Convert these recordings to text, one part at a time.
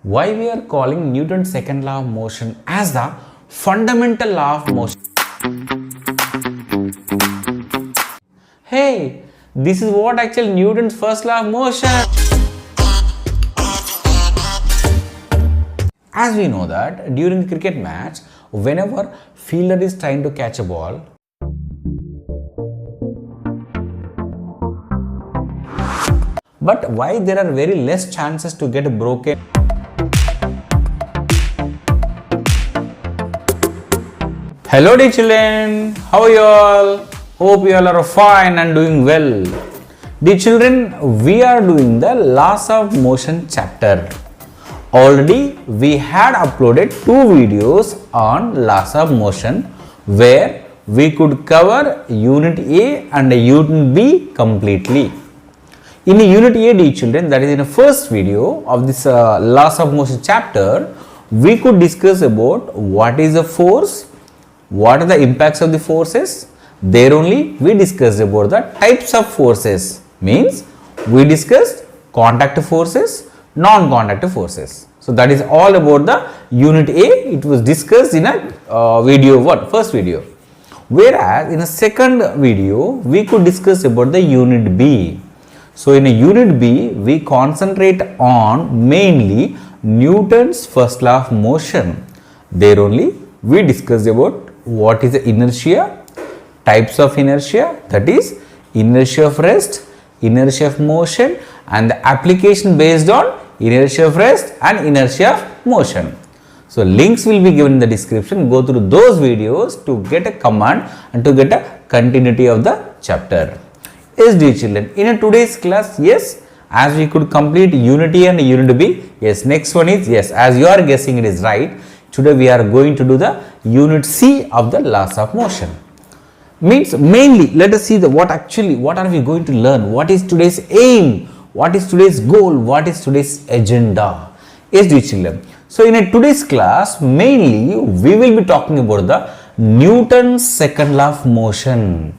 Why we are calling Newton's second law of motion as the fundamental law of motion? Hey, this is what actually Newton's first law of motion. As we know that during cricket match, whenever fielder is trying to catch a ball, but why there are very less chances to get broken? Hello dear children, how are you all? Hope you all are fine and doing well. Dear children, we are doing the laws of motion chapter. Already we had uploaded two videos on laws of motion where we could cover unit A and unit B completely. In unit A, dear children, that is in the first video of this laws of motion chapter, we could discuss about what is a force, what are the impacts of the forces. There only we discussed about the types of forces, means we discussed contact forces, non-contact forces. So that is all about the unit A. It was discussed in a video one, first video. Whereas in a second video, we could discuss about the unit B. So in a unit B, we concentrate on mainly Newton's first law of motion. There only we discussed about what is the inertia, types of inertia, that is inertia of rest, inertia of motion, and the application based on inertia of rest and inertia of motion. So links will be given in the description. Go through those videos to get a command and to get a continuity of the chapter. Yes, dear children, in a today's class, yes, as we could complete unit A and unit B, yes, next one is, yes, as you are guessing it is right. Today we are going to do the unit C of the laws of motion. Means mainly let us see the what are we going to learn, what is today's aim, what is today's goal, what is today's agenda. Yes, dear children. So in a today's class, mainly we will be talking about the Newton's second law of motion.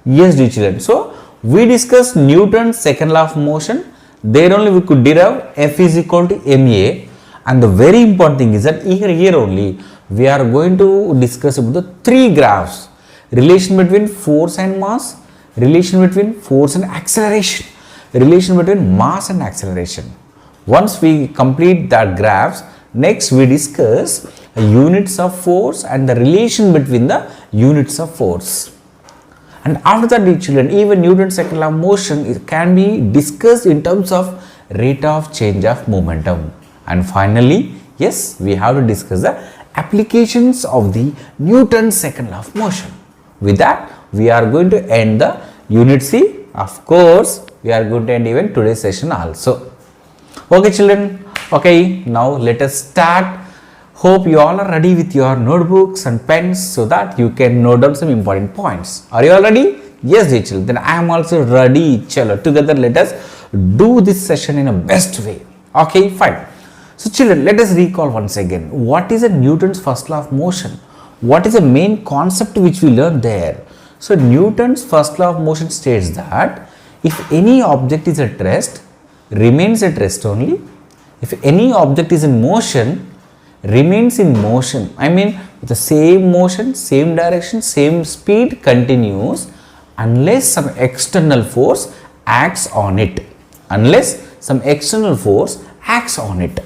Yes, dear children. So we discussed Newton's second law of motion. There only we could derive F is equal to ma. And the very important thing is that here only we are going to discuss about the three graphs: relation between force and mass, relation between force and acceleration, relation between mass and acceleration. Once we complete that graphs, next we discuss units of force and the relation between the units of force. And after that, dear children, even Newton's second law of motion can be discussed in terms of rate of change of momentum. And finally, yes, we have to discuss the applications of the Newton's second law of motion. With that, we are going to end the unit C. Of course, we are going to end even today's session also. Okay, children. Okay, now let us start. Hope you all are ready with your notebooks and pens so that you can note down some important points. Are you all ready? Yes, dear children. Then I am also ready. Chalo, together let us do this session in a best way. Okay, fine. So children, let us recall once again, what is a Newton's first law of motion? What is the main concept which we learned there? So Newton's first law of motion states that if any object is at rest, remains at rest only. If any object is in motion, remains in motion. I mean the same motion, same direction, same speed continues unless some external force acts on it. Unless some external force acts on it.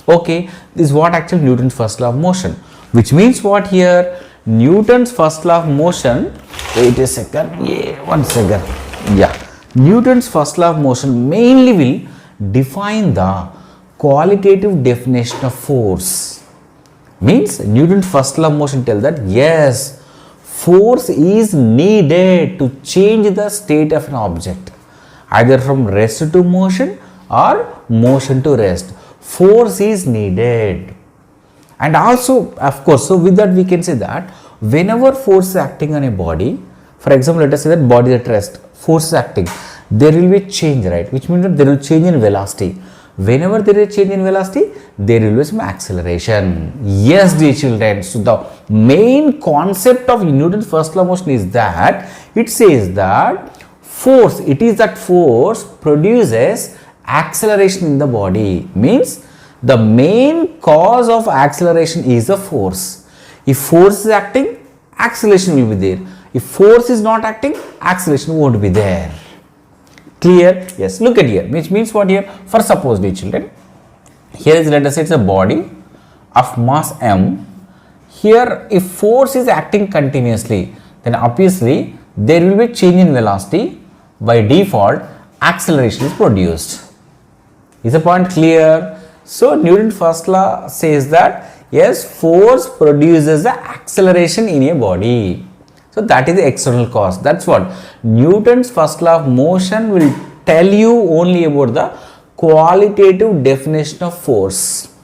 Okay, this is what actually Newton's first law of motion, which means what here? Newton's first law of motion, wait a second, yeah, 1 second, yeah. Newton's first law of motion mainly will define the qualitative definition of force. Means Newton's first law of motion tells that yes, force is needed to change the state of an object, either from rest to motion or motion to rest. Force is needed. And also, of course, so with that we can say that whenever force is acting on a body, for example, let us say that body is at rest, force is acting, there will be a change, right? Which means that there will change in velocity. Whenever there is a change in velocity, there will be some acceleration. Yes, dear children. So the main concept of Newton's first law of motion is that it says that force, it is that force produces acceleration in the body, means The main cause of acceleration is the force. If force is acting, acceleration will be there. If force is not acting, acceleration won't be there. Clear? Yes. Look at here, which means what here? For suppose, dear children, here is, let us say, it's a body of mass m. Here, if force is acting continuously, then obviously there will be change in velocity. By default, acceleration is produced. Is the point clear? So Newton's first law says that yes, force produces the acceleration in a body. So that is the external cause. That's what Newton's first law of motion will tell you only about the qualitative definition of force.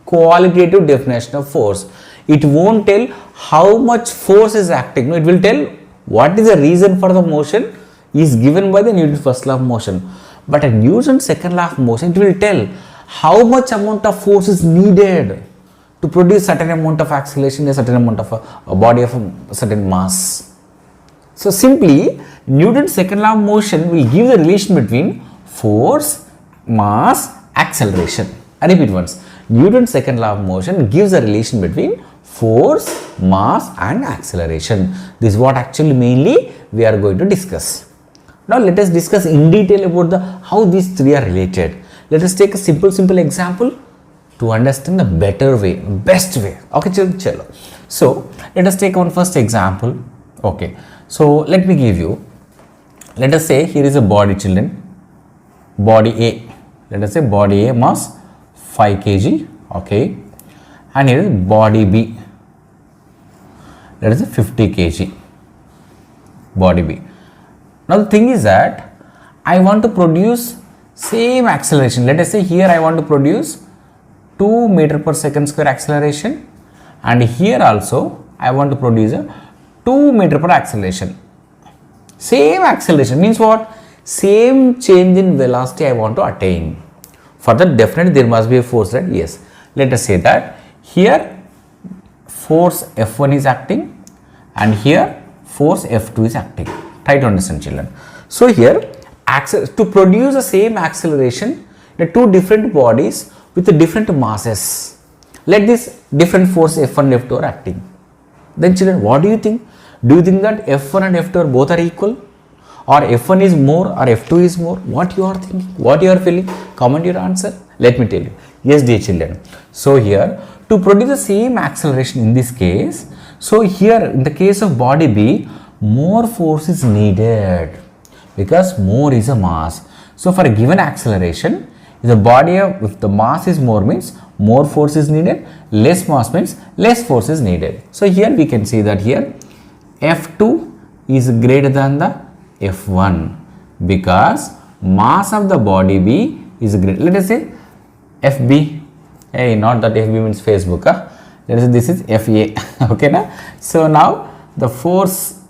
Qualitative definition of force. It won't tell how much force is acting. No, it will tell what is the reason for the motion is given by the Newton's first law of motion. But at Newton's second law of motion, it will tell how much amount of force is needed to produce certain amount of acceleration, a certain amount of a body of a certain mass. So simply, Newton's second law of motion will give the relation between force, mass, acceleration. I repeat once. Newton's second law of motion gives a relation between force, mass and acceleration. This is what actually mainly we are going to discuss. Now let us discuss in detail about how these three are related. Let us take a simple example to understand the better way, best way. Okay, chalo. So let us take one first example. Okay, so let me give you, let us say here is a body, children, body A. Let us say body A mass 5 kg, okay, and here is body B, let us say 50 kg, body B. Now the thing is that I want to produce same acceleration. Let us say here I want to produce 2 meter per second square acceleration, and here also I want to produce a 2 meter per acceleration. Same acceleration means what? Same change in velocity I want to attain. For that, definitely there must be a force, right? Yes. Let us say that here force F1 is acting and here force F2 is acting. Try to understand, children. So here to produce the same acceleration, the two different bodies with the different masses, let this different force F1 and F2 are acting. Then children, what do you think? Do you think that F1 and F2 are both are equal, or F1 is more or F2 is more? What you are thinking? What you are feeling? Comment your answer. Let me tell you. Yes, dear children. So here to produce the same acceleration in this case, so here in the case of body B, more force is needed because more is a mass. So for a given acceleration, if the body if the mass is more means more force is needed, less mass means less force is needed. So here we can see that here F2 is greater than the F1 because mass of the body B is greater. Let us say FB. Hey, not that FB means Facebook. Let us say this is FA. Okay, na? So now the force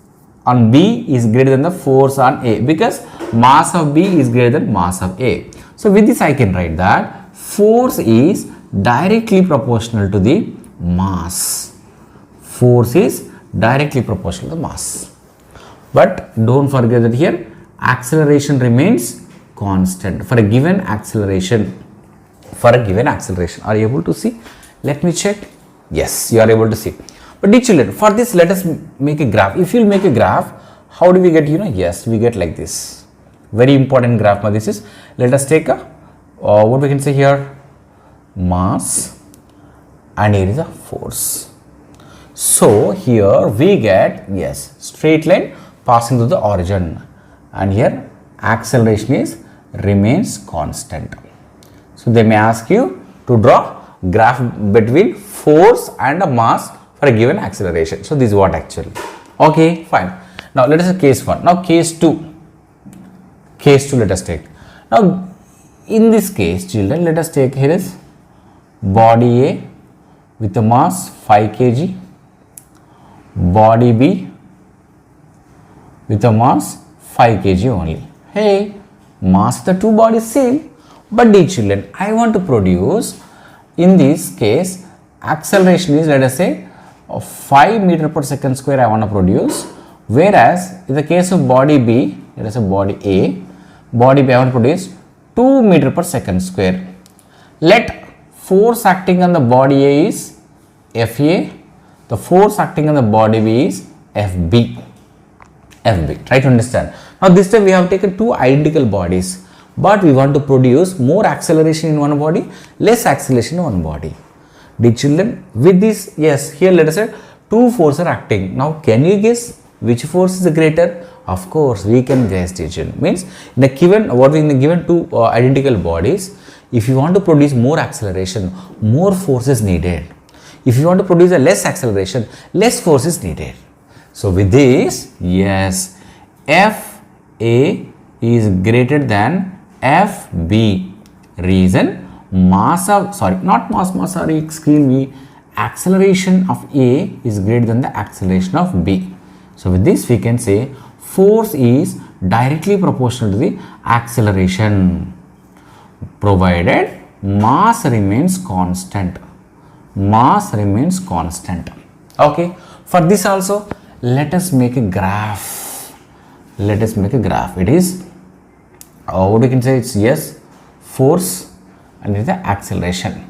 on B is greater than the force on A because mass of B is greater than mass of A. So with this I can write that force is directly proportional to the mass. Force is directly proportional to the mass. But don't forget that here acceleration remains constant for a given acceleration. Are you able to see? Let me check. Yes, you are able to see. But dear children, for this let us make a graph. If you will make a graph, how do we get, yes, we get like this. Very important graph. This is, let us take a, what we can say here, mass and here is a force. So here we get, yes, straight line passing through the origin, and here acceleration is remains constant. So they may ask you to draw graph between force and a mass for a given acceleration. So this is what actually. Okay, fine. Now let us say case 1. Now case 2. Case 2 let us take. Now in this case, children, let us take here is body A with a mass 5 kg, body B with a mass 5 kg only. Hey, mass of the two bodies same. But dear children, I want to produce, in this case, acceleration is, let us say, 5 meter per second square I want to produce. Whereas, in the case of body B, let us say body A I want to produce 2 meter per second square. Let force acting on the body A is FA, the force acting on the body B is FB. Try to understand. Now this time we have taken two identical bodies, but we want to produce more acceleration in one body, less acceleration in one body. Dear children, with this, yes, here let us say two forces are acting. Now can you guess which force is greater? Of course, we can guess, dear children. Means in the given two identical bodies, if you want to produce more acceleration, more force is needed. If you want to produce a less acceleration, less force is needed. So with this, yes, FA is greater than FB. Reason, acceleration of A is greater than the acceleration of B. So with this we can say force is directly proportional to the acceleration, provided mass remains constant. Okay, for this also let us make a graph. It is what we can say, it's yes, force and it is the acceleration.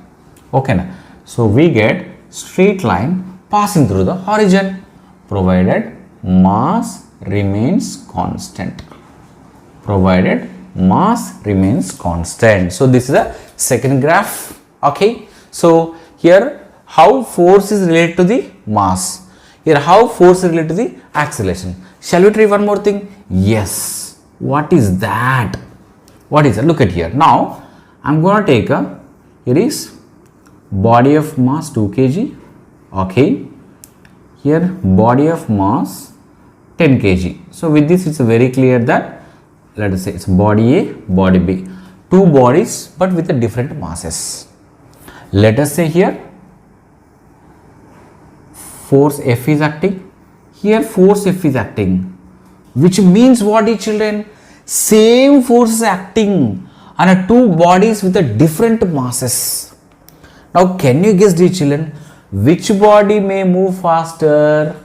Okay na? So we get straight line passing through the horizon, provided mass remains constant. So this is the second graph. Okay, so here how force is related to the mass, here how force is related to the acceleration. Shall we try one more thing? Yes. What is that? Look at here. Now I am going to take here is body of mass 2 kg. Okay, here body of mass 10 kg. So with this it's very clear that let us say it's body A, body B, two bodies but with a different masses. Let us say here force F is acting, here force F is acting, which means what, children? Same force is acting on two bodies with a different masses. Now can you guess, dear children, which body may move faster?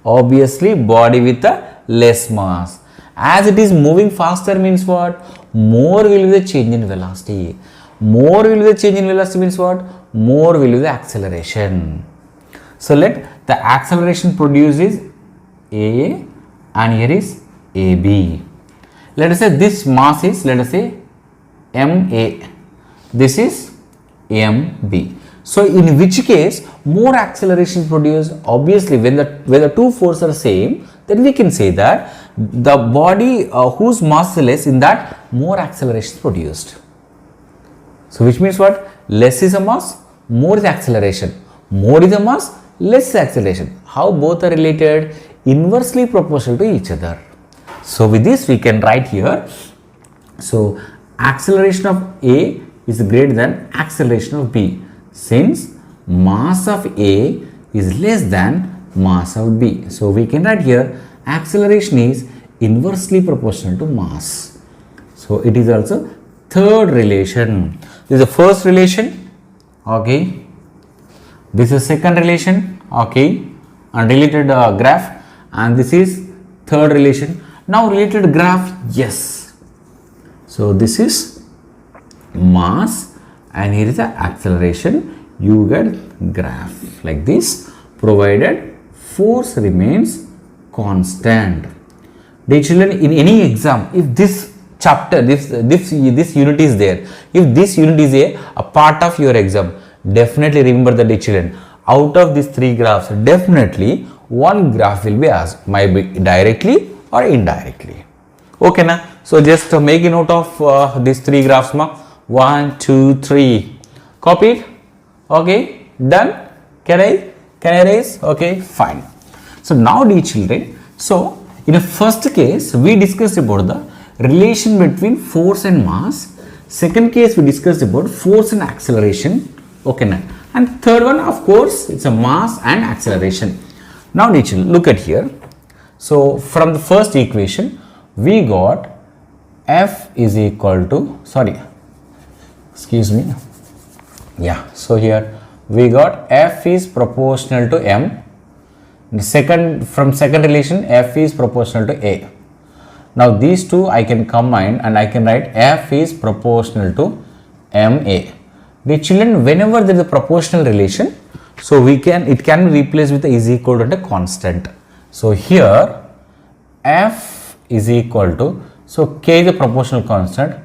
Obviously body with a less mass. As it is moving faster means what? More will be the change in velocity. Means what? More will be the acceleration. So let the acceleration produced is AA and here is AB. Let us say this mass is, let us say, MA. This is MB. So in which case more acceleration is produced? Obviously when the two forces are same, then we can say that the body whose mass is less, in that more acceleration is produced. So which means what? Less is a mass, more is acceleration. More is a mass, less is acceleration. How both are related? Inversely proportional to each other. So with this we can write here. So acceleration of A is greater than acceleration of B, since mass of A is less than mass of B. So we can write here acceleration is inversely proportional to mass. So it is also third relation. This is the first relation. Okay. This is second relation. Okay. Unrelated graph, and this is third relation. Now related graph, yes. So this is mass and here is the acceleration. You get graph like this, provided force remains constant. Dear children, in any exam, if this chapter, this unit is there, if this unit is a part of your exam, definitely remember that, dear children, out of these three graphs, definitely one graph will be asked, might be directly or indirectly. Okay na? So just make a note of these three graphs. 1, 2, 3. Copy it. Okay, done. Can I erase? Okay, fine. So now, dear children, so in the first case we discussed about the relation between force and mass. Second case we discussed about force and acceleration. Okay na? And third one, of course, it's a mass and acceleration. Now, dear children, look at here. So from the first equation we got F is equal to, so here we got F is proportional to M. From second relation, F is proportional to A. Now these two I can combine and I can write F is proportional to MA. The children, whenever there is a proportional relation, so it can be replaced with a is equal to a constant. So here F is equal to, so K is a proportional constant,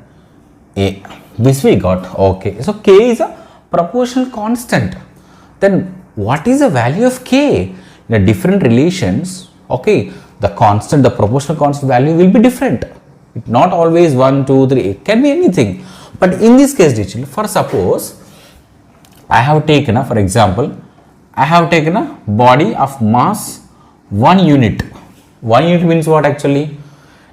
A. This we got. Okay. So K is a proportional constant. Then what is the value of K? In the different relations, okay, the constant, the proportional constant value will be different. It not always 1, 2, 3, it can be anything. But in this case, for suppose, I have taken for example, I have taken a body of mass 1 unit. 1 unit means what actually?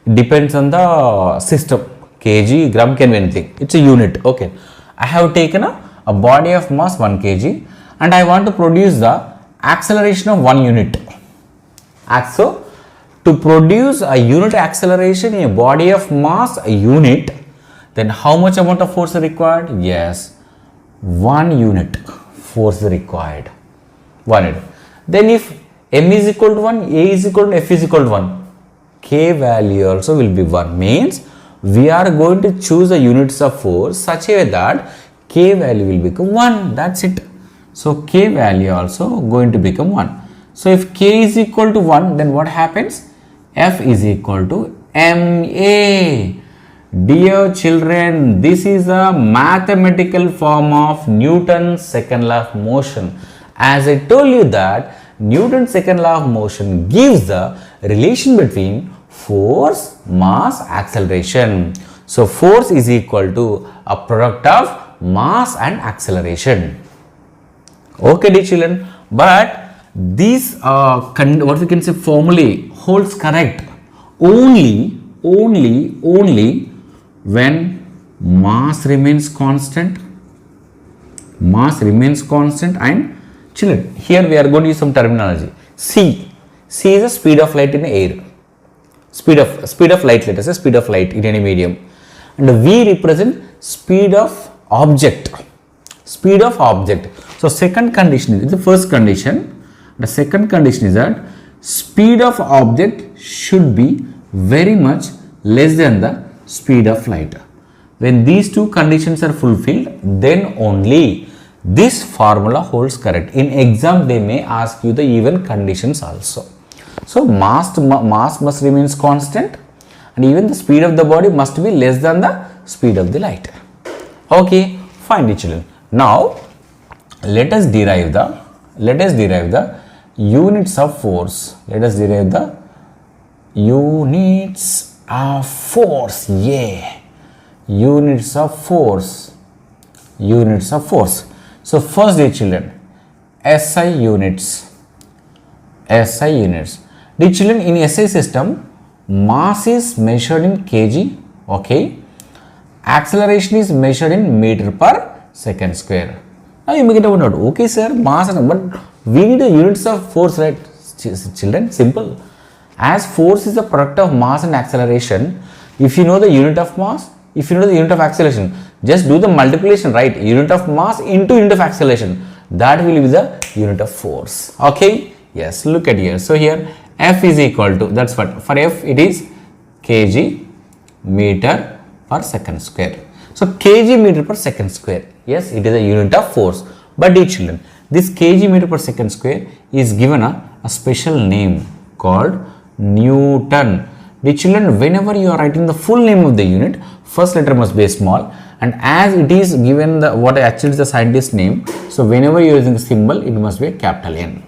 It depends on the system. Kg, gram can be anything. It's a unit. Okay. I have taken a body of mass 1 kg and I want to produce the acceleration of 1 unit. So, to produce a unit acceleration in a body of mass a unit, then how much amount of force is required? Yes, 1 unit force is required. 1 unit. Then if m is equal to 1, a is equal to f is equal to 1, k value also will be 1. Means we are going to choose the units of force such a way that k value will become 1. That's it. So k value also going to become 1. So if k is equal to 1, then what happens? F is equal to ma. Dear children, this is a mathematical form of Newton's second law of motion. As I told you that Newton's second law of motion gives the relation between force, mass, acceleration. So force is equal to a product of mass and acceleration. Okay, dear children, but this what we can say formulae holds correct only when mass remains constant. And children, here we are going to use some terminology. C is the speed of light in the air. Speed of light, let us say speed of light in any medium. And V represent speed of object. So second condition is the first condition. The second condition is that speed of object should be very much less than the speed of light. When these two conditions are fulfilled, then only this formula holds correct. In exam, they may ask you the even conditions also. So mass must remain constant and even the speed of the body must be less than the speed of the light. Okay, fine, dear children. Now let us derive the units of force. Let us derive the units of force. Yeah, units of force. So first, dear children, SI units. Dear children, in SI system, mass is measured in kg. Okay, acceleration is measured in meter per second square. Now you may get a doubt. Okay, sir, mass, but we need the units of force, right? Children, simple. As force is the product of mass and acceleration, if you know the unit of mass, if you know the unit of acceleration, just do the multiplication, right? Unit of mass into unit of acceleration. That will be the unit of force. Okay? Yes, look at here. So here F is equal to, that's what, for F it is kg meter per second square. So kg meter per second square. Yes, it is a unit of force. But dear children, this kg meter per second square is given a special name called Newton. Dear children, whenever you are writing the full name of the unit, first letter must be small, and as it is given the what actually is the scientist name, so whenever you are using the symbol, it must be a capital N.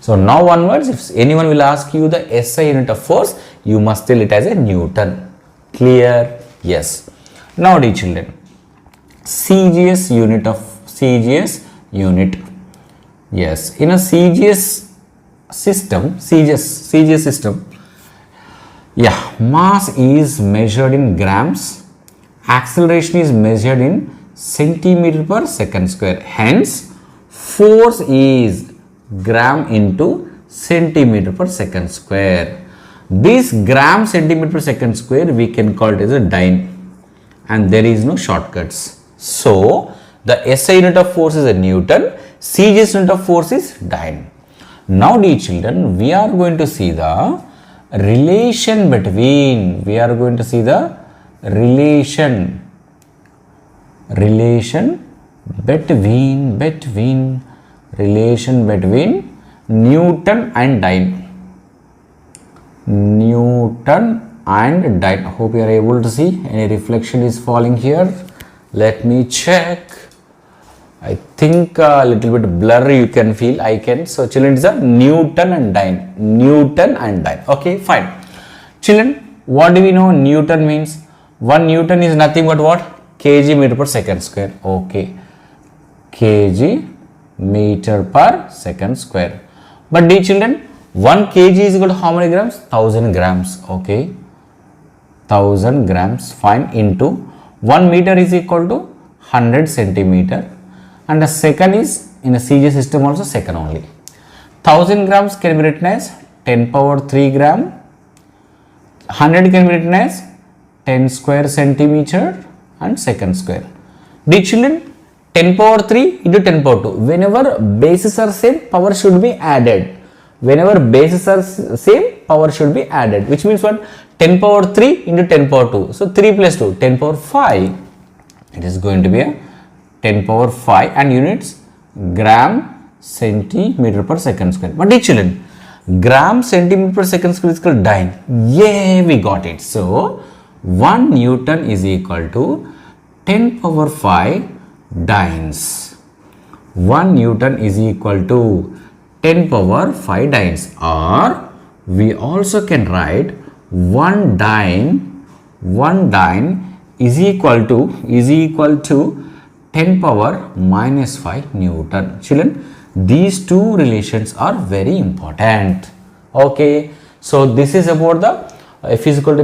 So now onwards, if anyone will ask you the SI unit of force, you must tell it as a Newton. Clear? Yes. Now dear children, CGS unit. Yes, in a CGS system, yeah, mass is measured in grams, acceleration is measured in centimeter per second square. Hence, force is gram into centimeter per second square. This gram centimeter per second square we can call it as a dyne, and there is no shortcuts. So the SI unit of force is a Newton, CGS unit of force is dyne. Now dear children, we are going to see the relation between, between relation between Newton and dyne. Newton and dyne. Hope you are able to see. Any reflection is falling here. Let me check. I think a little bit blurry you can feel. I can. So children, it's a Newton and dyne. Newton and dyne. Okay, fine. Children, what do we know Newton means? 1 Newton is nothing but what? Kg meter per second square. Okay. Kg meter per second square. But dear children, 1 kg is equal to how many grams? 1000 grams. Okay. 1000 grams. Fine. Into 1 meter is equal to 100 centimeter. And the second is in a CJ system also second only. 1000 grams can be written as 10 power 3 gram. 100 can be written as 10 square centimeter and second square. Dear children, 10 power 3 into 10 power 2. Whenever bases are same, power should be added. Whenever bases are same, power should be added. Which means what? 10 power 3 into 10 power 2. So 3 plus 2, 10 power 5. It is going to be a 10 power 5 and units gram centimeter per second square. But dear children, gram centimeter per second square is called dyne. Yay, we got it. So 1 Newton is equal to 10 power 5 dynes. 1 Newton is equal to 10 power 5 dynes, or we also can write 1 dyne is equal to 10 power minus 5 Newton. Children, these two relations are very important. Okay, so this is about the F is equal to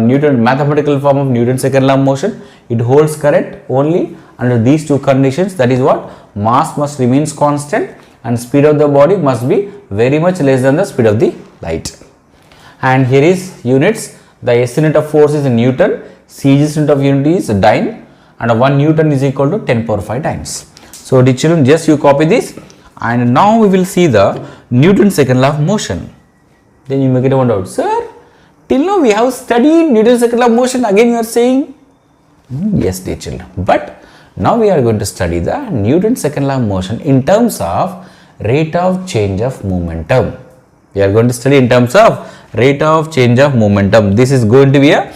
Newton, mathematical form of Newton's second law of motion. It holds correct only under these two conditions. That is what? Mass must remains constant and speed of the body must be very much less than the speed of the light. And here is units. The S unit of force is Newton, CG unit of unit is dyne, and 1 Newton is equal to 10 power 5 dynes. So dear children, just you copy this, and now we will see the Newton's second law of motion. Then you may get one doubt, sir, till now we have studied Newton's second law of motion, again you are saying? Yes dear children, but now we are going to study the Newton's second law of motion in terms of rate of change of momentum. We are going to study in terms of rate of change of momentum. This is going to be a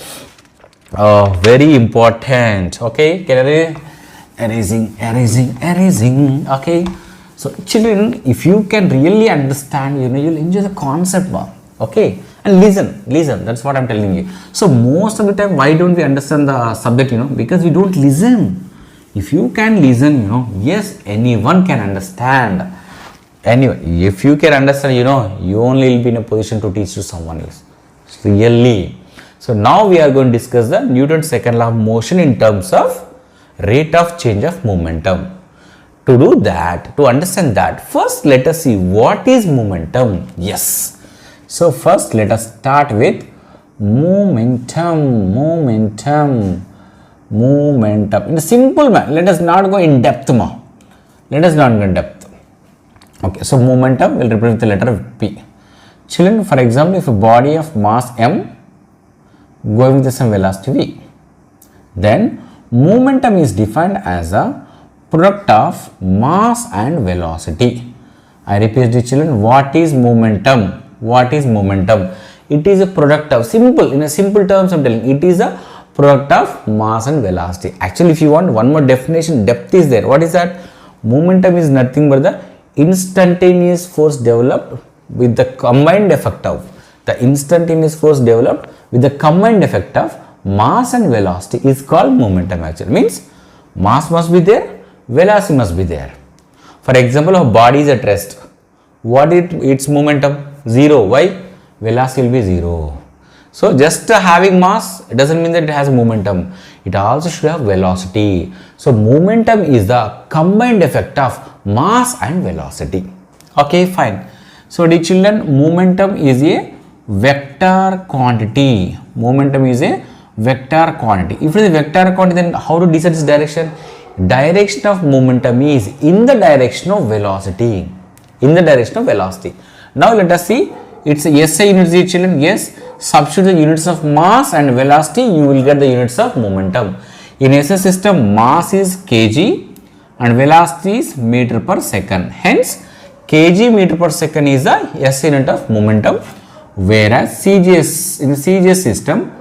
very important. Okay, erasing. Okay, so children, if you can really understand, you'll enjoy the concept now. Okay, and listen, that's what I'm telling you. So most of the time, why don't we understand the subject? Because we don't listen. If you can listen, yes, anyone can understand. Anyway, if you can understand, you only will be in a position to teach to someone else. Really. So now we are going to discuss the Newton's second law of motion in terms of rate of change of momentum. To do that, to understand that, first let us see what is momentum. Yes. So first let us start with momentum. In a simple manner, let us not go in depth now. Okay, so momentum will represent the letter P. Children, for example, if a body of mass m going with some velocity v, then momentum is defined as a product of mass and velocity. I repeat the children, what is momentum? It is a product of, in a simple terms I'm telling, it is a product of mass and velocity. Actually, if you want one more definition, depth is there. What is that? Momentum is nothing but the instantaneous force developed with the combined effect of mass and velocity is called momentum. Actually means mass must be there, velocity must be there. For example, a body is at rest. What its momentum? 0. Why? Velocity will be 0. So just having mass doesn't mean that it has momentum. It also should have velocity. So momentum is the combined effect of mass and velocity. Okay, fine. So dear children, momentum is a vector quantity. If it is a vector quantity, then how to decide its direction? Direction of momentum is in the direction of velocity. Now let us see its SI units, dear children. Yes, substitute the units of mass and velocity, you will get the units of momentum. In SI system, mass is kg, and velocity is meter per second. Hence, kg meter per second is the S unit of momentum, whereas CGS in the CGS system,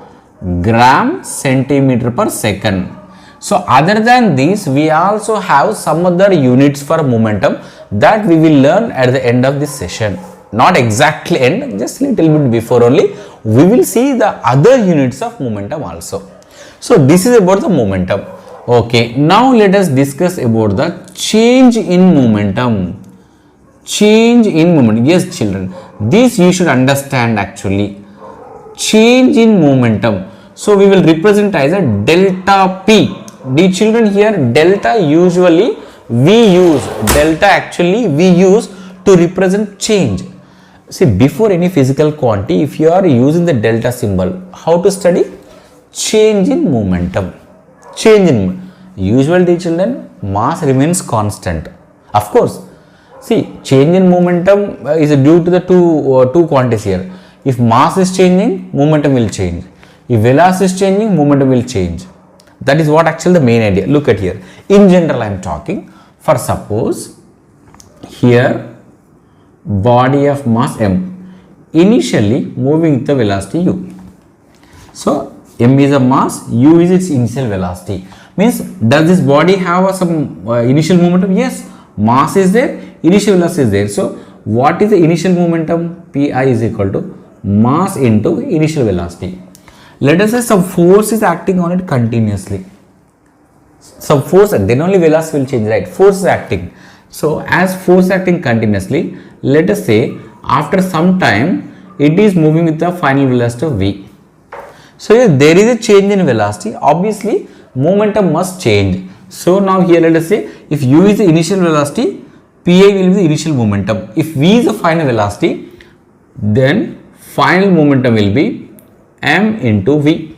gram centimeter per second. So other than this, we also have some other units for momentum that we will learn at the end of this session. Not exactly end, just little bit before only, we will see the other units of momentum also. So this is about the momentum. Okay, now let us discuss about the change in momentum. Change in momentum. Yes, children, this you should understand actually. Change in momentum. So we will represent as a delta P. The children, here delta usually we use to represent change. See, before any physical quantity, if you are using the delta symbol, how to study? Change in momentum. Change in usually, children, mass remains constant. Of course, see, change in momentum is due to the two quantities here. If mass is changing, momentum will change. If velocity is changing, momentum will change. That is what actually the main idea. Look at here. In general, I am talking. For suppose here body of mass m initially moving with the velocity u. So m is a mass, u is its initial velocity. Means does this body have some initial momentum? Yes, mass is there, initial velocity is there. So what is the initial momentum? Pi is equal to mass into initial velocity. Let us say some force is acting on it continuously. Some force, then only velocity will change, right? Force is acting. So as force acting continuously, let us say after some time it is moving with the final velocity of v. So if there is a change in velocity, obviously momentum must change. So now here let us say if u is the initial velocity, pi will be the initial momentum. If v is the final velocity, then final momentum will be m into v.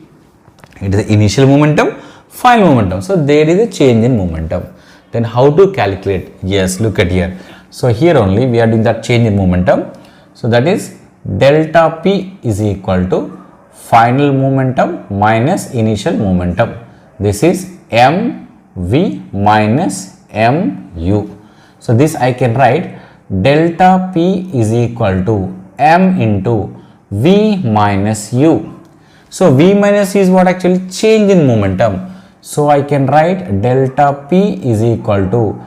It is the initial momentum, final momentum. So there is a change in momentum. Then how to calculate? Yes, look at here. So here only we are doing that change in momentum. So that is delta p is equal to final momentum minus initial momentum. This is m v minus m u. So this I can write delta p is equal to m into v minus u. So v minus u is what actually change in momentum. So I can write delta p is equal to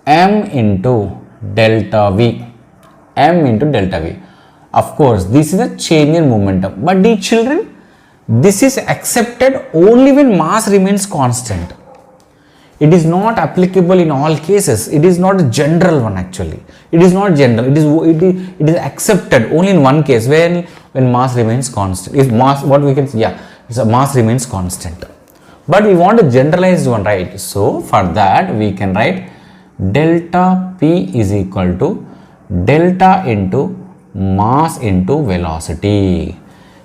m into delta v. M into delta v. Of course, this is a change in momentum. But dear children, this is accepted only when mass remains constant. It is not applicable in all cases. It is not a general one actually. It is not general. It is accepted only in one case when mass remains constant. If mass, what we can say, yeah, it's a mass remains constant. But we want a generalized one, right? So for that we can write delta p is equal to delta into mass into velocity.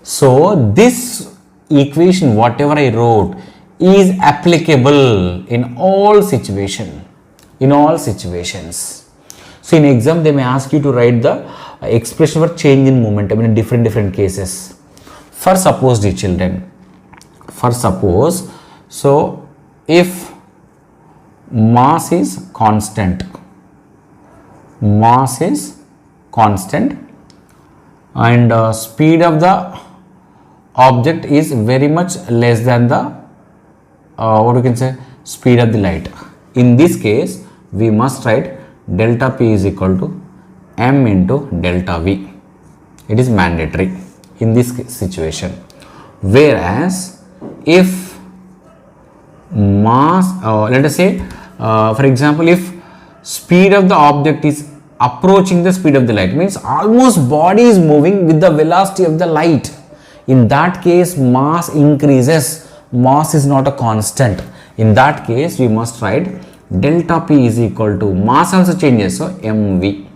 So this equation, whatever I wrote, is applicable in all situations. So in exam they may ask you to write the expression for change in momentum in different cases. For suppose, dear children, so if mass is constant and speed of the object is very much less than the what we can say speed of the light. In this case we must write delta p is equal to m into delta v. It is mandatory in this situation. Whereas if mass, let us say for example, if speed of the object is approaching the speed of the light, means almost body is moving with the velocity of the light, in that case mass increases. Mass is not a constant. In that case we must write delta p is equal to mass also changes, so mv.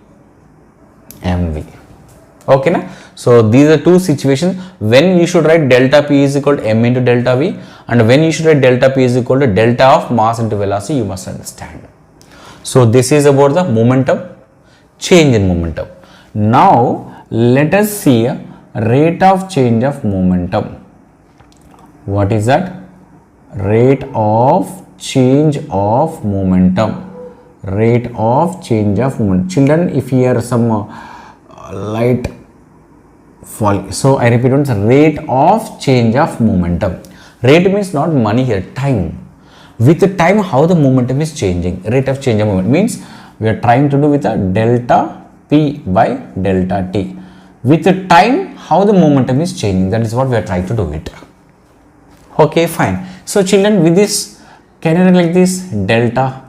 Okay na? So these are two situations when you should write delta p is equal to m into delta v, and when you should write delta p is equal to delta of mass into velocity. You must understand. So this is about the momentum, change in momentum. Now let us see a rate of change of momentum. What is that? Rate of change of momentum. rate of change of movement. Children, if here some light fall, so I repeat once, rate of change of momentum. Rate means not money here, time. With the time, how the momentum is changing. Rate of change of movement means we are trying to do with a delta p by delta t. With the time, how the momentum is changing, that is what we are trying to do it. Okay, fine. So children, with this, can I write like this? Delta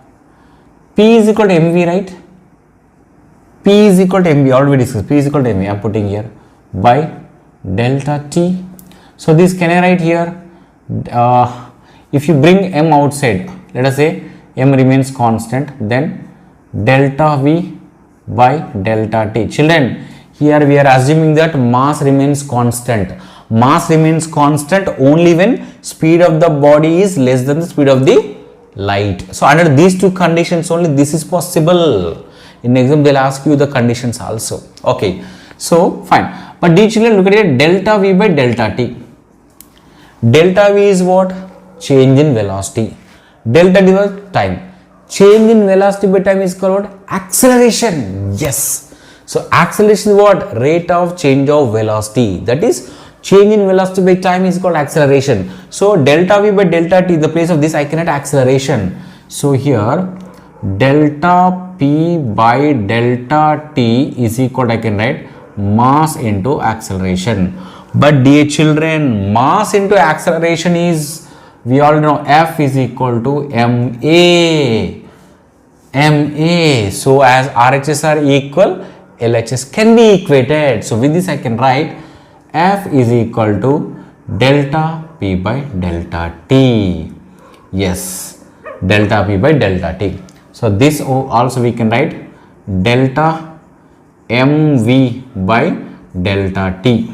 p is equal to mv, right? P is equal to mv, already discussed. P is equal to mv, I am putting here, by delta t. So this can I write here? If you bring m outside, let us say m remains constant, then delta v by delta t. Children, here we are assuming that mass remains constant. Mass remains constant only when speed of the body is less than the speed of the light. So under these two conditions only this is possible. In exam they will ask you the conditions also. Okay, so fine. But dear children, look at it, delta v by delta t. Delta v is what? Change in velocity. Delta t was time. Change in velocity by time is called acceleration. Yes. So acceleration is what? Rate of change of velocity. That is, change in velocity by time is called acceleration. So delta v by delta t, in the place of this I can write acceleration. So here delta p by delta t is equal to, I can write mass into acceleration. But dear children, mass into acceleration is, we all know F is equal to ma. ma. So as RHS are equal, LHS can be equated. So with this I can write F is equal to delta p by delta t. Yes, delta p by delta t. So this also we can write delta mv by delta t.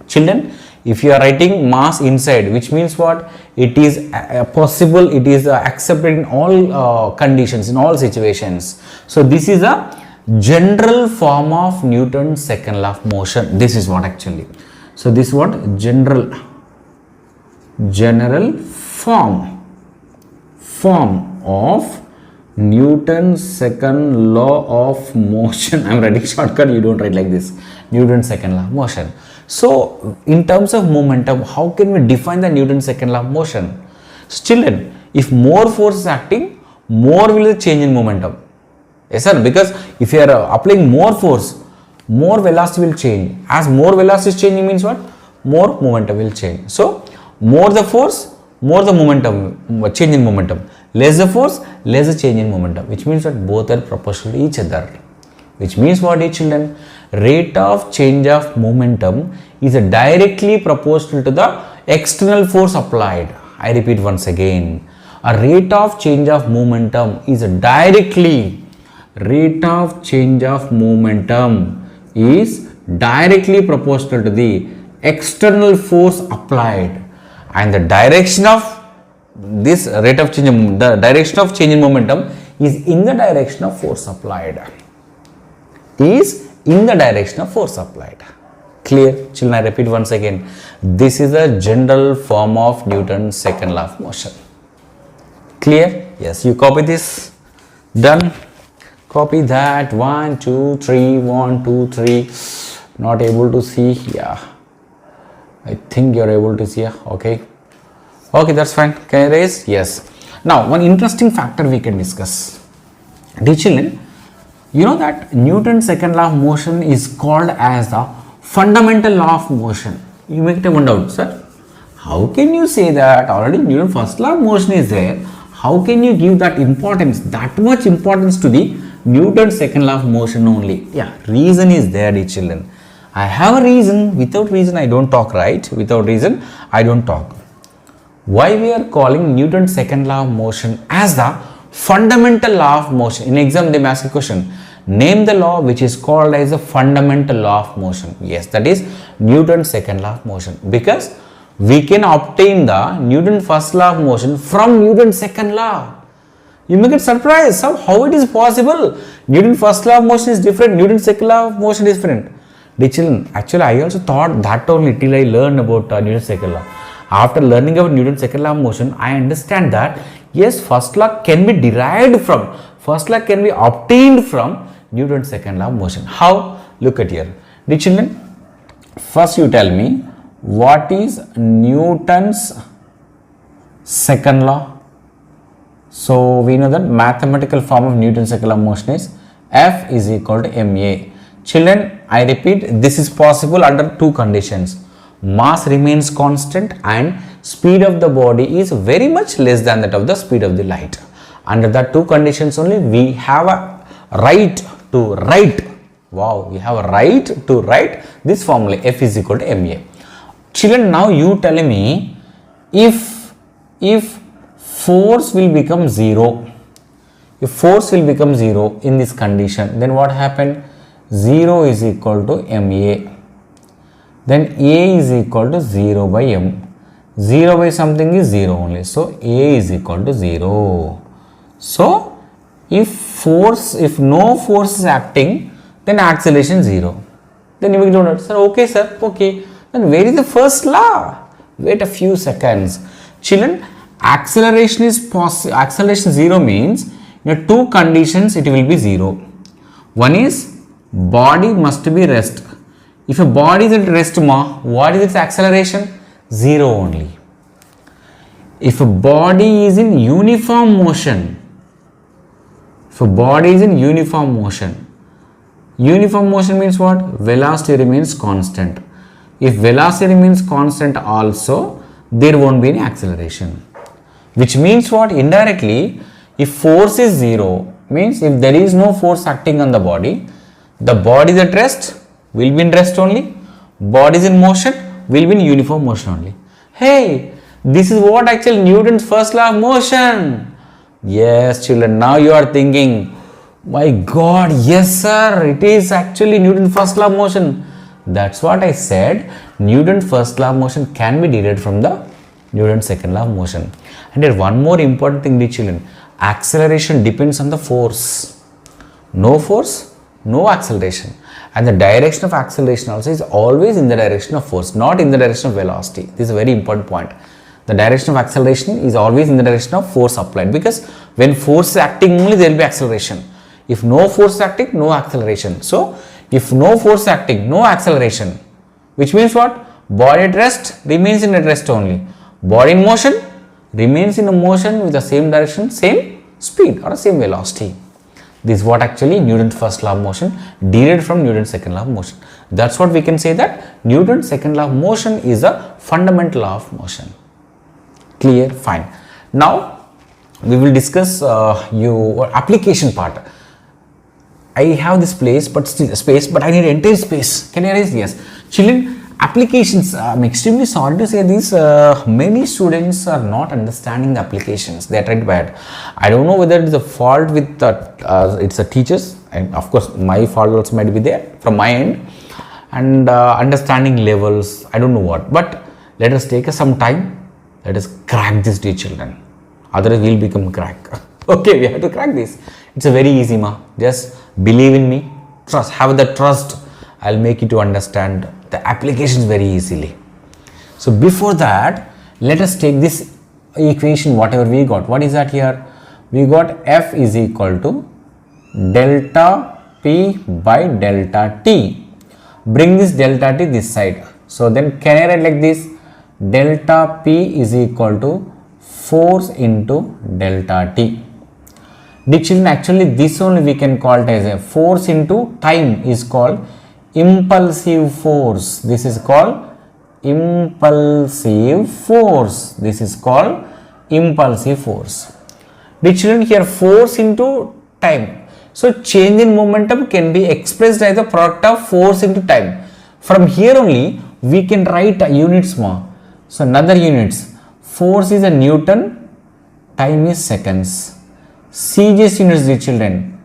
Children, if you are writing mass inside, which means what? It is possible, it is accepted in all conditions, in all situations. So this is a general form of Newton's second law of motion. This is what actually. So this is what? General form of Newton's second law of motion. I am writing shortcut, you don't write like this. Newton's second law of motion. So in terms of momentum, how can we define the Newton's second law of motion? So children, if more force is acting, more will change in momentum. Yes sir, because if you are applying more force, more velocity will change. As more velocity is changing means what? More momentum will change. So more the force, more the momentum, change in momentum. Less the force, less the change in momentum, which means that both are proportional to each other. Which means what, dear children? Rate of change of momentum is directly proportional to the external force applied. I repeat once again. A rate of change of momentum is directly proportional to the external force applied, and the direction of this rate of change, the direction of change in momentum is in the direction of force applied. Clear? Children, I repeat once again. This is a general form of Newton's second law of motion. Clear? Yes, you copy this. Done. Copy that. 1, 2, 3, 1, 2, 3. Not able to see. Yeah. I think you're able to see. Yeah. Okay. Okay, that's fine. Can I erase? Yes. Now, one interesting factor we can discuss. Dear children, you know that Newton's second law of motion is called as the fundamental law of motion. You may take one doubt, sir. How can you say that? Already Newton's first law of motion is there. How can you give that importance, that much importance to the Newton's second law of motion only? Yeah, reason is there, dear children. I have a reason. Without reason, I don't talk, right? Without reason, I don't talk. Why we are calling Newton's second law of motion as the fundamental law of motion? In exam, they may ask a question. Name the law which is called as a fundamental law of motion. Yes, that is Newton's second law of motion. Because we can obtain the Newton's first law of motion from Newton's second law. You may get surprised. How it is possible? Newton's first law of motion is different. Newton's second law of motion is different. Dear children, actually I also thought that only till I learned about Newton's second law. After learning about Newton's second law of motion, I understand that yes, first law can be derived from first law can be obtained from Newton's second law of motion. How? Look at here. The children, first you tell me what is Newton's second law. So we know that mathematical form of Newton's second law of motion is F is equal to ma. Children, I repeat, this is possible under two conditions. Mass remains constant and speed of the body is very much less than that of the speed of the light. Under that two conditions only we have a right to write. Wow, we have a right to write this formula F is equal to ma. Children, now you tell me if force will become zero. If force will become zero in this condition, then what happened? 0 is equal to ma. Then a is equal to 0 by m. 0 by something is 0 only. So a is equal to 0. So if no force is acting, then acceleration 0. Then we don't know. Sir, okay sir, okay. Then where is the first law? Wait a few seconds. Children, acceleration 0 means in two conditions it will be 0. One is body must be rest. If a body is at rest, what is its acceleration? 0 only. If a body is in uniform motion, uniform motion means what? Velocity remains constant. If velocity remains constant also, there won't be any acceleration. Which means what? Indirectly, if force is 0, means if there is no force acting on the body is at rest, will be in rest only. Body is in motion, will be in uniform motion only. Hey, this is what actually Newton's first law of motion. Yes, children, now you are thinking, my God, yes sir, it is actually Newton's first law of motion. That's what I said. Newton's first law of motion can be derived from the Newton's second law of motion. And here one more important thing, dear children, acceleration depends on the force. No force, no acceleration. And the direction of acceleration also is always in the direction of force, not in the direction of velocity. This is a very important point. The direction of acceleration is always in the direction of force applied, because when force is acting only there will be acceleration. If no force is acting, no acceleration. So if no force acting, no acceleration, which means what? Body at rest remains in at rest only. Body in motion remains in a motion with the same direction, same speed or same velocity. This is what actually Newton's first law of motion derived from Newton's second law of motion. That's what we can say, that Newton's second law of motion is a fundamental law of motion. Clear? Fine. Now we will discuss your application part. I have this space, but I need entire space. Can I erase? Yes. Children, applications, I'm extremely sorry to say this, many students are not understanding the applications. They are trying to bad. I don't know whether it is a fault with it's the teachers, and of course my fault also might be there from my end, and understanding levels, I don't know what, but let us take some time. Let us crack this, dear children, otherwise we will become crack. Okay, we have to crack this. It's a very easy, just believe in me, trust, have the trust. I'll make you to understand the applications very easily. So before that, let us take this equation, whatever we got. What is that here? We got F is equal to delta P by delta T. Bring this delta T this side. So then can I write like this? Delta P is equal to force into delta T. Dear children, actually this only we can call it as a force into time is called impulsive force. This is called impulsive force. This is called impulsive force. Dear children, here force into time. So change in momentum can be expressed as the product of force into time. From here only we can write units more. So another units. Force is a Newton, time is seconds. CGS units, dear children.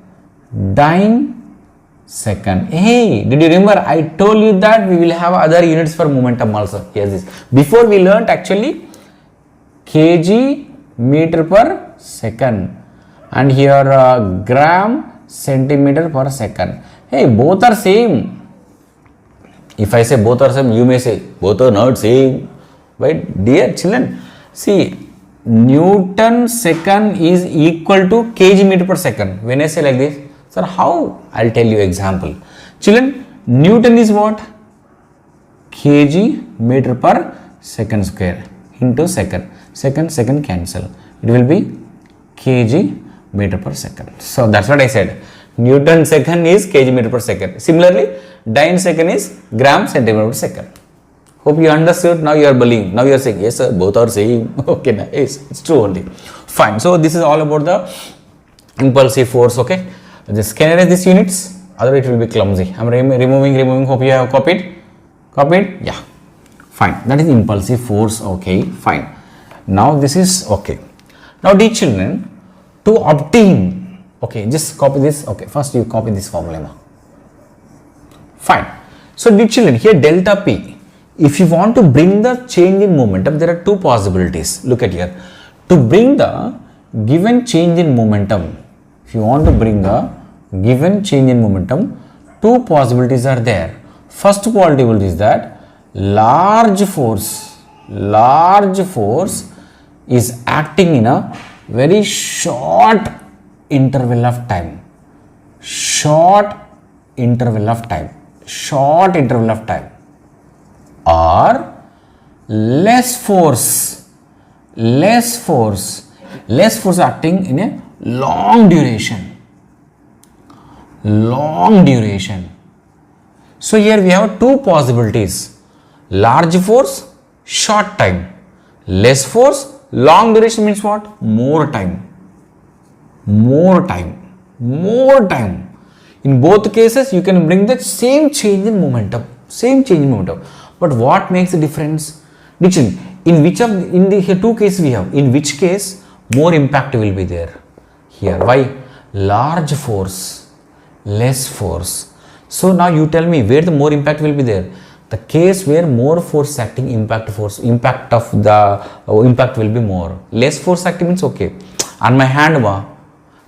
Dyne second. Hey, did you remember I told you that we will have other units for momentum also. Here's this. Before we learnt actually kg meter per second, and here gram centimeter per second. Hey, both are same. If I say both are same, you may say both are not same. Right, dear children, see, Newton second is equal to kg meter per second. When I say like this, sir, how? I'll tell you example. Children, Newton is what? Kg meter per second square into second. Second cancel. It will be kg meter per second. So that's what I said. Newton second is kg meter per second. Similarly, dyne second is gram centimeter per second. Hope you understood. Now you are believing. Now you are saying, yes sir, both are same. Okay, yes, it's true only. Fine. So this is all about the impulsive force. Okay. Just can I erase these units? Otherwise it will be clumsy. I'm removing. Hope you have copied. Copied? Yeah. Fine. That is impulsive force. Okay. Fine. Now this is okay. Now dear children, to obtain. Okay. Just copy this. Okay. First you copy this formula. Fine. So dear children, here delta P. If you want to bring the change in momentum, there are two possibilities. Look at here. To bring the given change in momentum, if you want to bring a given change in momentum, two possibilities are there. First possibility is that large force is acting in a very short interval of time. Short interval of time. Or less force acting in a long duration. So here we have two possibilities. Large force, short time. Less force, long duration means what? More time. In both cases, you can bring the same change in momentum. But what makes the difference? In the two cases we have, in which case more impact will be there? Here, why? Large force, less force. So now you tell me where the more impact will be there. The case where more force acting, impact of the impact will be more. Less force acting means okay. On my hand,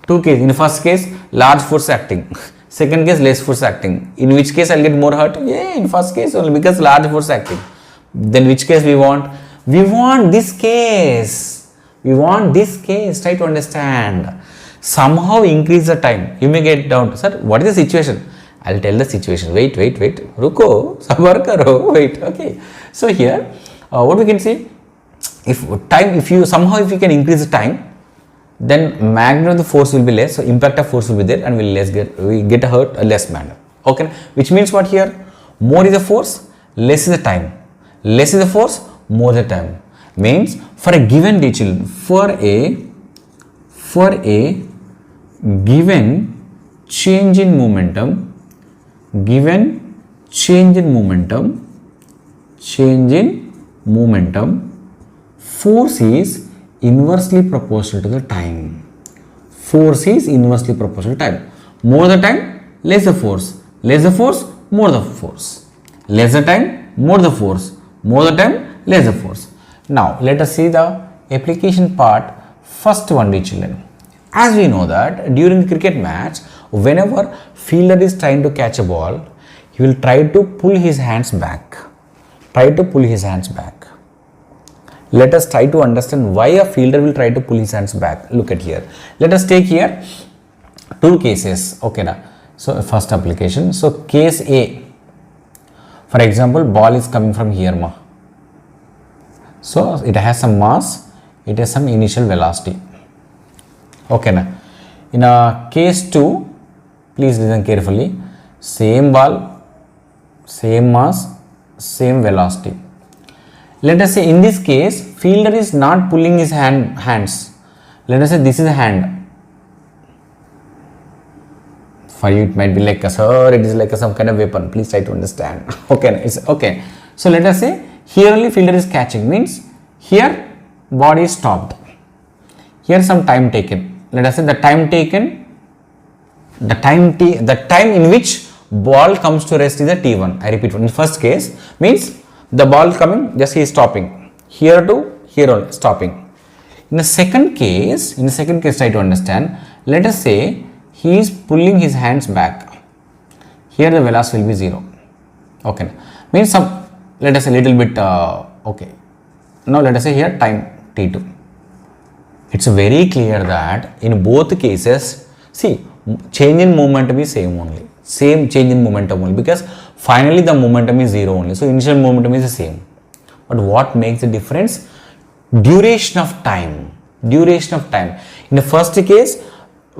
two cases. In the first case, large force acting. Second case, less force acting. In which case I'll get more hurt? Yeah, in first case only because large force acting. Then which case we want? We want this case. Try to understand. Somehow increase the time. You may get down. Sir, what is the situation? I'll tell the situation. Wait. Ruko, sabar karo. Wait. Okay. So here, what we can say? If you can increase the time, then magnitude of the force will be less, so impact of force will be there and we get hurt a less manner. Okay, which means what here? More is the force, less is the time. Less is the force, more the time. Means for a given children, for a given change in momentum, force is inversely proportional to the time. More the time, less the force. Less the force, more the force. Less the time, more the force. More the time, less the force. Now let us see the application part. First one, dear children. As we know that during the cricket match, whenever fielder is trying to catch a ball, he will try to pull his hands back. Let us try to understand why a fielder will try to pull his hands back. Look at here. Let us take here two cases. Okay, now. So first application. So case A. For example, ball is coming from here, ma. So it has some mass. It has some initial velocity. Okay, now. In a case 2, please listen carefully. Same ball, same mass, same velocity. Let us say in this case, fielder is not pulling his hands. Let us say this is a hand. For you it might be like, sir, it is like some kind of weapon. Please try to understand. Okay, it's okay. So let us say here only fielder is catching, means here body is stopped. Here some time taken. Let us say the time taken, the time in which ball comes to rest is a T1. I repeat, in the first case means the ball coming, just he is stopping. Here to here only stopping. In the second case, try to understand. Let us say he is pulling his hands back. Here the velocity will be 0. Okay. Means some, let us say little bit, okay. Now let us say here time T2. It's very clear that in both cases, see, change in momentum is same only. Same change in momentum only, because finally the momentum is 0 only. So initial momentum is the same. But what makes the difference? Duration of time. Duration of time. In the first case,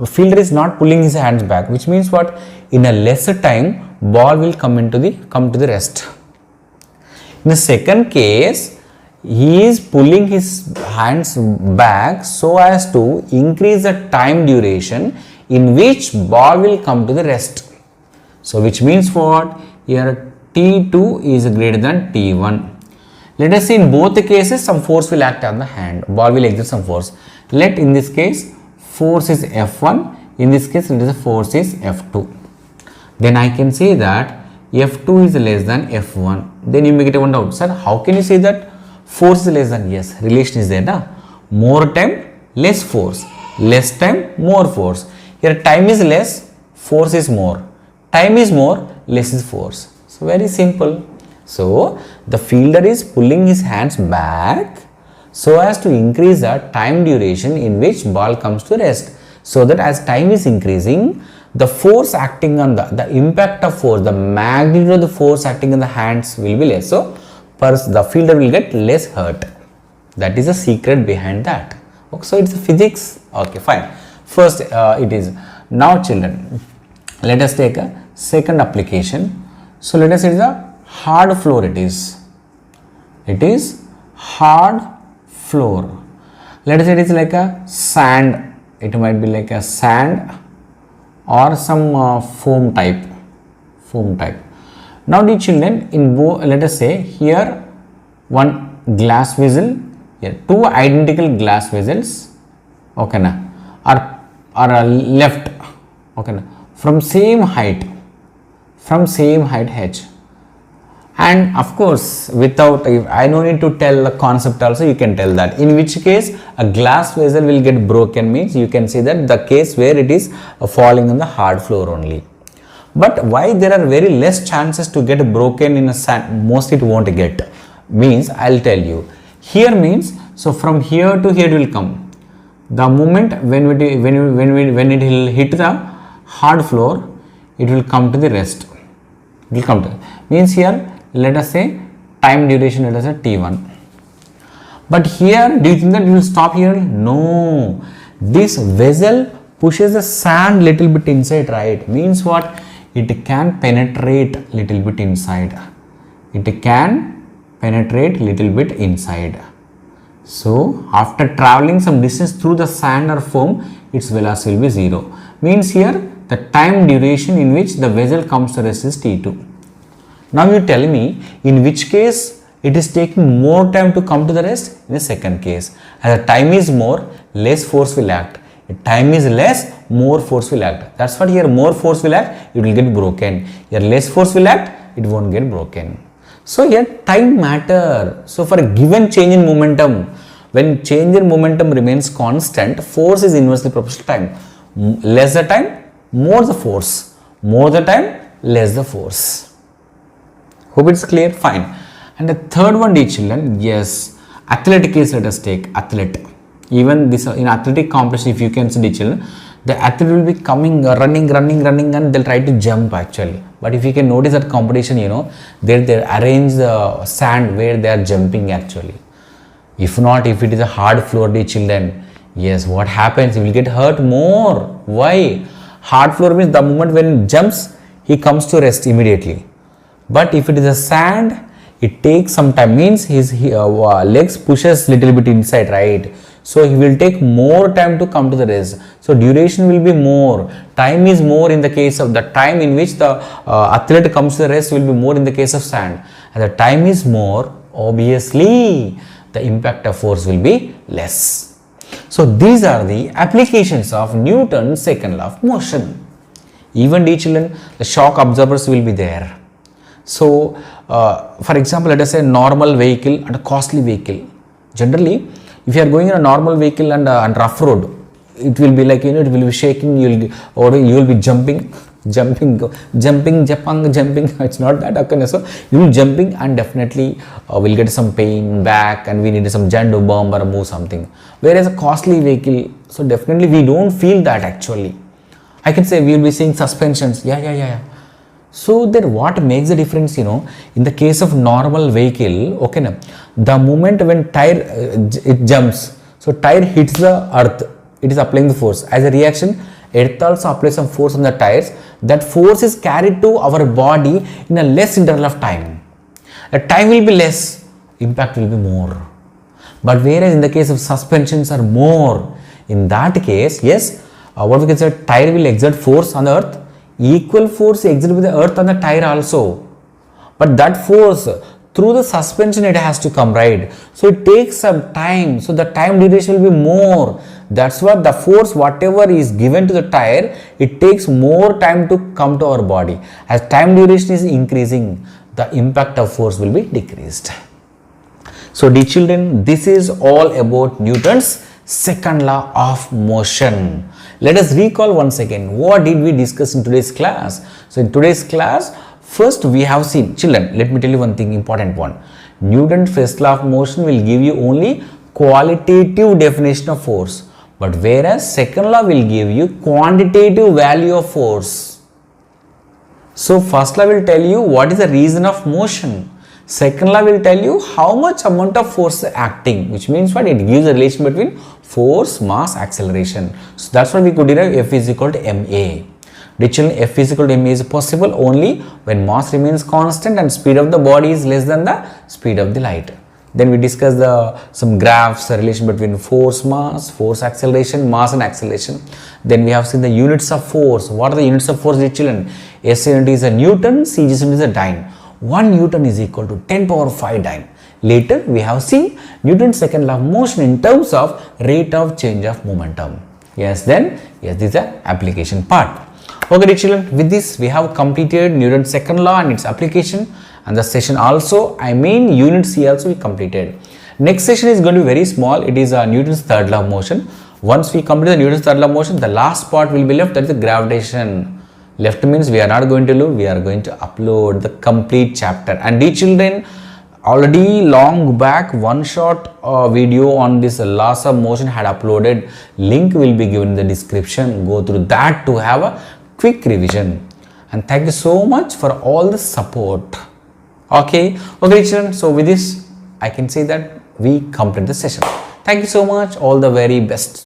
fielder is not pulling his hands back, which means what? In a lesser time, ball will come to the rest. In the second case, he is pulling his hands back so as to increase the time duration in which ball will come to the rest. So which means what? Here T2 is greater than T1. Let us see, in both the cases some force will act on the hand. Ball will exert some force. Let in this case force is F1. In this case let us say force is F2. Then I can say that F2 is less than F1. Then you may get one doubt. Sir, how can you say that force is less than? Yes, relation is there. Na? More time, less force. Less time, more force. Here time is less, force is more. Time is more, less is force. So very simple. So the fielder is pulling his hands back so as to increase the time duration in which ball comes to rest. So that as time is increasing, the force acting on the impact of force, the magnitude of the force acting on the hands will be less. So the fielder will get less hurt. That is the secret behind that. Okay, so it's physics. Okay, fine. First it is. Now children, let us take a second application. So let us say it's a hard floor. It is hard floor. Let us say it is like a sand. It might be like a sand or some foam type. Now the children, in let us say here one glass vessel, here two identical glass vessels, okay na, are left, okay na, from same height h. And of course, without, I no need to tell the concept also, you can tell that. In which case a glass vessel will get broken, means you can say that the case where it is falling on the hard floor only. But why there are very less chances to get broken in a sand, mostly it won't get, means I'll tell you. Here means, so from here to here it will come. The moment when it will hit the hard floor, it will come to the rest. It will come to, means here let us say time duration, let us say T1. But here, do you think that it will stop here? No. This vessel pushes the sand little bit inside, right? Means what? It can penetrate little bit inside. So after traveling some distance through the sand or foam, its velocity will be 0. Means here the time duration in which the vessel comes to rest is T2. Now you tell me in which case it is taking more time to come to the rest? In the second case. As the time is more, less force will act. If time is less, more force will act. That's what here more force will act, it will get broken. Here less force will act, it won't get broken. So here time matter. So for a given change in momentum, when change in momentum remains constant, force is inversely proportional to time. Less the time, more the force. More the time, less the force. Hope it's clear? Fine. And the third one, dear children, yes, athletic case, let us take athlete. Even this in athletic competition, if you can see, dear children, the athlete will be coming, running, and they'll try to jump actually. But if you can notice that competition, you know, they arrange the sand where they are jumping actually. If not, if it is a hard floor, dear children, yes, what happens? He will get hurt more. Why? Hard floor means the moment when he jumps, he comes to rest immediately. But if it is a sand, it takes some time, means his legs pushes little bit inside, right? So he will take more time to come to the rest. So duration will be more. Time is more in the case of the time in which the athlete comes to the rest will be more in the case of sand. And the time is more, obviously the impact of force will be less. So these are the applications of Newton's second law of motion. Even dear children, the shock absorbers will be there. So for example, let us say normal vehicle and a costly vehicle. Generally, if you are going in a normal vehicle and rough road, it will be like, you know, it will be shaking, you will be jumping, jumping, jumping. It's not that. Okay, so you jumping and definitely we'll get some pain back and we need some jandu bomb or move something. Whereas a costly vehicle, so definitely we don't feel that actually. I can say we will be seeing suspensions. Yeah. So then what makes the difference, in the case of normal vehicle, okay, now, the moment when tire it jumps, so tire hits the earth, it is applying the force. As a reaction, earth also applies some force on the tires. That force is carried to our body in a less interval of time. The time will be less, impact will be more. But whereas in the case of suspensions are more, in that case, yes, what we can say, tire will exert force on the earth, equal force exerted by the earth on the tire also. But that force through the suspension it has to come, right? So it takes some time. So the time duration will be more. That's what the force, whatever is given to the tire, it takes more time to come to our body. As time duration is increasing, the impact of force will be decreased. So dear children, this is all about Newton's second law of motion. Let us recall once again, what did we discuss in today's class? So in today's class, first we have seen, children, let me tell you one thing, important one. Newton's first law of motion will give you only qualitative definition of force. But whereas second law will give you quantitative value of force. So first law will tell you what is the reason of motion. Second law will tell you how much amount of force acting, which means what? It gives a relation between force, mass, acceleration. So that's why we could derive F is equal to ma. Dear children, F is equal to ma is possible only when mass remains constant and speed of the body is less than the speed of the light. Then we discussed some graphs, a relation between force, mass, force, acceleration, mass and acceleration. Then we have seen the units of force. What are the units of force, dear children? SI unit is a Newton, CG unit is a dyne. 1 Newton is equal to 10 power 5 dyne. Later we have seen Newton's second law of motion in terms of rate of change of momentum. Yes, this is the application part. Okay, dear children, with this we have completed Newton's second law and its application, and the session also, unit C also we completed. Next session is going to be very small. It is Newton's third law of motion. Once we complete the Newton's third law of motion, the last part will be left, that is the gravitation. Left means we are not going to look, we are going to upload the complete chapter. And dear children, already long back one short video on this laws of motion had uploaded. Link will be given in the description. Go through that to have a quick revision. And thank you so much for all the support. Okay, children, so with this I can say that we complete the session. Thank you so much, all the very best.